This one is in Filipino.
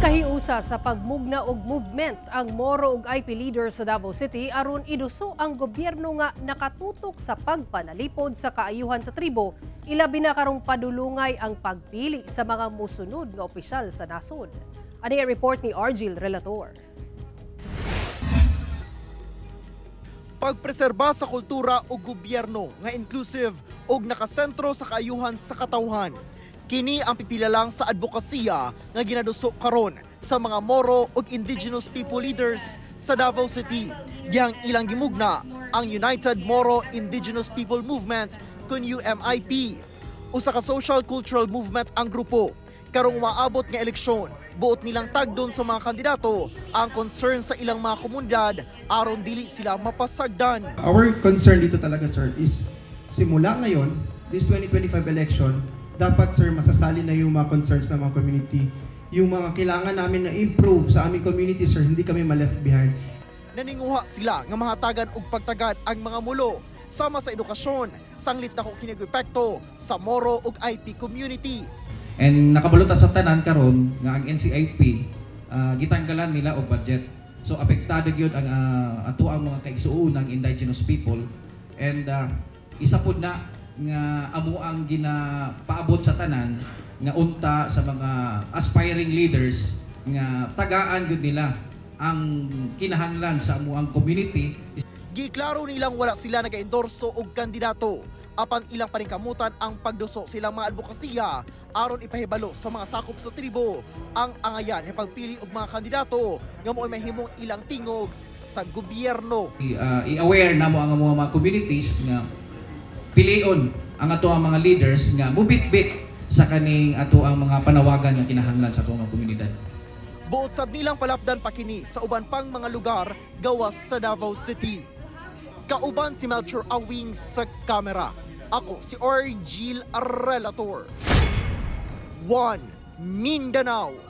Nagkahiusa sa pagmugna og movement ang Moro ug IP leader sa Davao City aron iduso ang gobyerno nga nakatutok sa pagpanalipod sa kaayuhan sa tribo, ilabi na karong padulungay ang pagpili sa mga musunod nga opisyal sa nasod. Ani ang report ni Argil Relator. Pagpreserba sa kultura o gobyerno nga inclusive ug nakasentro sa kaayuhan sa katawhan. Kini ang pipila lang sa advokasya nga ginaduso karon sa mga Moro ug indigenous people leaders sa Davao City. Diyang ilang gimugna ang United Moro Indigenous People Movement kun UMIP. Usa ka social cultural movement ang grupo. Karong maabot nga eleksyon, buot nilang tagdon sa mga kandidato ang concern sa ilang mga komunidad aron dili sila mapasagdan. Our concern dito talaga, sir, is simula ngayon, this 2025 election, dapat, sir, masasali na yung mga concerns ng mga community. Yung mga kailangan namin na improve sa aming community, sir, hindi kami ma-left behind. Naninguha sila nga mahatagan og pagtagad ang mga mulo sama sa edukasyon, sanglit na ko kinag-epekto sa Moro ug IP community. And nakabalota sa tanan karon nga ang NCIP gitanggalan nila og budget. So apektado gyud ang ato ang mga kaigsuonang indigenous people, and isa pud na nga amo ang ginapaabot sa tanan nga unta sa mga aspiring leaders nga tagaan gyud nila ang kinahanglan sa amo ang community. Giklaro nilang wala sila naga-endorso og kandidato, apan ilang paningkamutan ang pagduso silang mga advokasya aron ipahibalo sa mga sakop sa tribo ang angayan ng pagpili og mga kandidato nga mo'y mahimong ilang tingog sa gobyerno. I-aware na mo ang mga communities nga pilion ang ato ang mga leaders nga mubit-bit sa kaning ato ang mga panawagan nga kinahanglan sa ato ang komunidad. Buot sab nilang palapdan pa kini sa uban pang mga lugar gawas sa Davao City. Kauban si Melchor Awing sa kamera. Ako si Argil Relator. 1 Mindanao.